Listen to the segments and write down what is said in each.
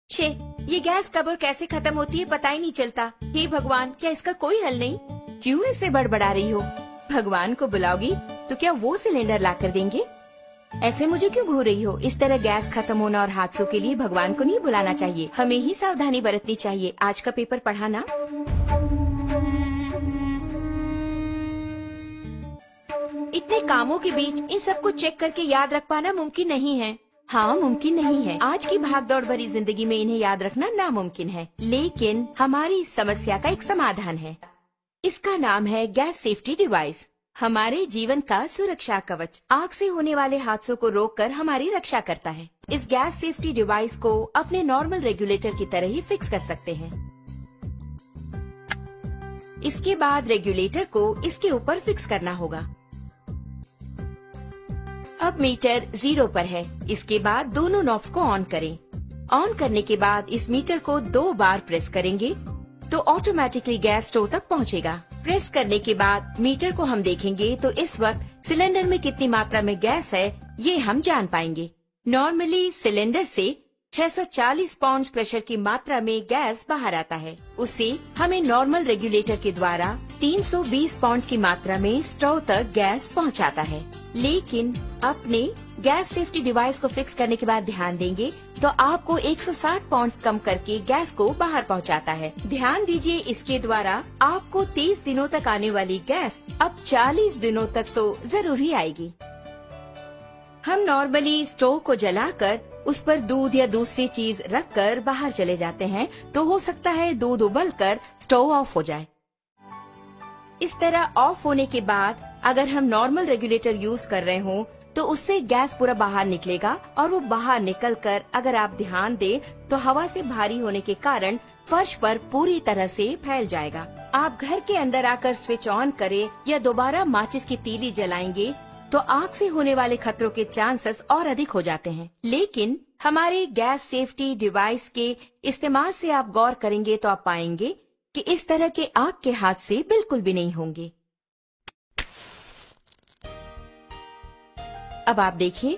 छे, ये गैस कब और कैसे खत्म होती है पता ही नहीं चलता। हे भगवान, क्या इसका कोई हल नहीं? क्यों ऐसे बड़बड़ा रही हो? भगवान को बुलाओगी तो क्या वो सिलेंडर ला कर देंगे? ऐसे मुझे क्यों घूर रही हो? इस तरह गैस खत्म होना और हादसों के लिए भगवान को नहीं बुलाना चाहिए, हमें ही सावधानी बरतनी चाहिए। आज का पेपर पढ़ा ना? इतने कामों के बीच इन सबको चेक करके याद रख पाना मुमकिन नहीं है। हाँ, मुमकिन नहीं है। आज की भागदौड़ भरी जिंदगी में इन्हें याद रखना नामुमकिन है, लेकिन हमारी इस समस्या का एक समाधान है। इसका नाम है गैस सेफ्टी डिवाइस। हमारे जीवन का सुरक्षा कवच आग से होने वाले हादसों को रोककर हमारी रक्षा करता है। इस गैस सेफ्टी डिवाइस को अपने नॉर्मल रेगुलेटर की तरह ही फिक्स कर सकते हैं। इसके बाद रेगुलेटर को इसके ऊपर फिक्स करना होगा। अब मीटर 0 पर है। इसके बाद दोनों नॉब्स को ऑन करें। ऑन करने के बाद इस मीटर को 2 बार प्रेस करेंगे तो ऑटोमेटिकली गैस स्टोव तक पहुंचेगा। प्रेस करने के बाद मीटर को हम देखेंगे तो इस वक्त सिलेंडर में कितनी मात्रा में गैस है ये हम जान पाएंगे। नॉर्मली सिलेंडर से 640 पाउंड प्रेशर की मात्रा में गैस बाहर आता है। उसे हमें नॉर्मल रेगुलेटर के द्वारा 320 पाउंड की मात्रा में स्टोव तक गैस पहुंचाता है। लेकिन अपने गैस सेफ्टी डिवाइस को फिक्स करने के बाद ध्यान देंगे तो आपको 160 पाउंड कम करके गैस को बाहर पहुंचाता है। ध्यान दीजिए, इसके द्वारा आपको 30 दिनों तक आने वाली गैस अब 40 दिनों तक तो जरूर ही आएगी। हम नॉर्मली स्टोव को जलाकर उस पर दूध या दूसरी चीज रखकर बाहर चले जाते हैं तो हो सकता है दूध उबलकर स्टोव ऑफ हो जाए। इस तरह ऑफ होने के बाद अगर हम नॉर्मल रेगुलेटर यूज कर रहे हों तो उससे गैस पूरा बाहर निकलेगा और वो बाहर निकलकर अगर आप ध्यान दें तो हवा से भारी होने के कारण फर्श पर पूरी तरह से फैल जाएगा। आप घर के अंदर आकर स्विच ऑन करें या दोबारा माचिस की तीली जलाएंगे तो आग से होने वाले खतरों के चांसेस और अधिक हो जाते हैं। लेकिन हमारे गैस सेफ्टी डिवाइस के इस्तेमाल से आप गौर करेंगे तो आप पाएंगे कि इस तरह के आग के हादसे बिल्कुल भी नहीं होंगे। अब आप देखिए,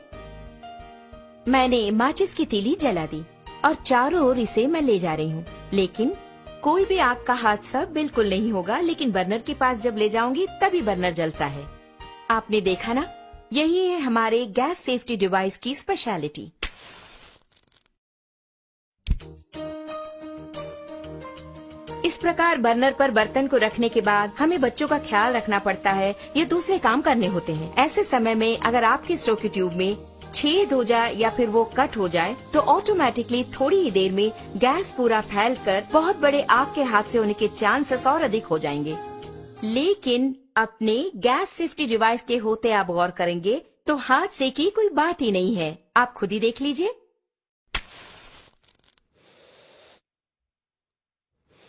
मैंने माचिस की तीली जला दी और चारों ओर इसे मैं ले जा रही हूँ, लेकिन कोई भी आग का हादसा बिल्कुल नहीं होगा। लेकिन बर्नर के पास जब ले जाऊंगी तभी बर्नर जलता है। आपने देखा ना, यही है हमारे गैस सेफ्टी डिवाइस की स्पेशलिटी। इस प्रकार बर्नर पर बर्तन को रखने के बाद हमें बच्चों का ख्याल रखना पड़ता है या दूसरे काम करने होते हैं। ऐसे समय में अगर आपके स्टोव की ट्यूब में छेद हो जाए या फिर वो कट हो जाए तो ऑटोमेटिकली थोड़ी ही देर में गैस पूरा फैलकर बहुत बड़े आग के हादसे होने के चांसेस और अधिक हो जाएंगे। लेकिन अपने गैस सेफ्टी डिवाइस के होते आप गौर करेंगे तो हादसे की कोई बात ही नहीं है। आप खुद ही देख लीजिए।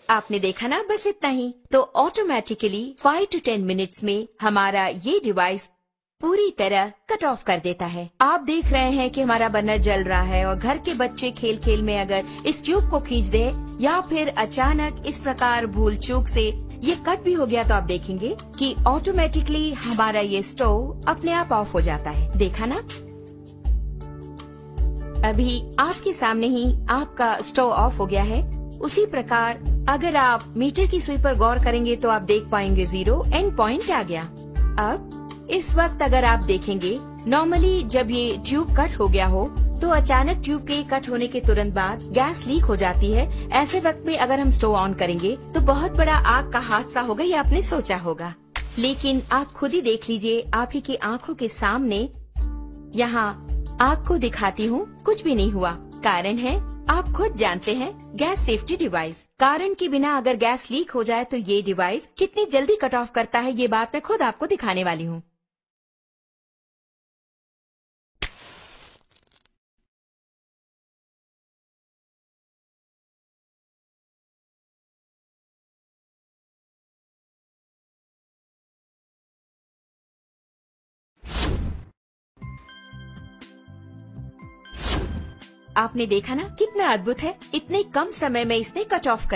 आपने देखा ना, बस इतना ही। तो ऑटोमेटिकली 5 to 10 मिनट्स में हमारा ये डिवाइस पूरी तरह कट ऑफ कर देता है। आप देख रहे हैं कि हमारा बर्नर जल रहा है और घर के बच्चे खेल खेल में अगर इस ट्यूब को खींच दे या फिर अचानक इस प्रकार भूल चूक से ये कट भी हो गया तो आप देखेंगे कि ऑटोमेटिकली हमारा ये स्टोव अपने आप ऑफ हो जाता है। देखा ना, अभी आपके सामने ही आपका स्टोव ऑफ हो गया है। उसी प्रकार अगर आप मीटर की सुई पर गौर करेंगे तो आप देख पाएंगे 0 एंड पॉइंट आ गया। अब इस वक्त अगर आप देखेंगे, नॉर्मली जब ये ट्यूब कट हो गया हो तो अचानक ट्यूब के कट होने के तुरंत बाद गैस लीक हो जाती है। ऐसे वक्त में अगर हम स्टोव ऑन करेंगे तो बहुत बड़ा आग का हादसा होगा, ये आपने सोचा होगा। लेकिन आप खुद ही देख लीजिए, आप ही की आंखों के सामने यहाँ आग को दिखाती हूँ, कुछ भी नहीं हुआ। कारण है, आप खुद जानते हैं, गैस सेफ्टी डिवाइस। कारण के बिना अगर गैस लीक हो जाए तो ये डिवाइस कितनी जल्दी कट ऑफ करता है, ये बात मैं खुद आपको दिखाने वाली हूँ। आपने देखा ना कितना अद्भुत है, इतने कम समय में इसने कट ऑफ कर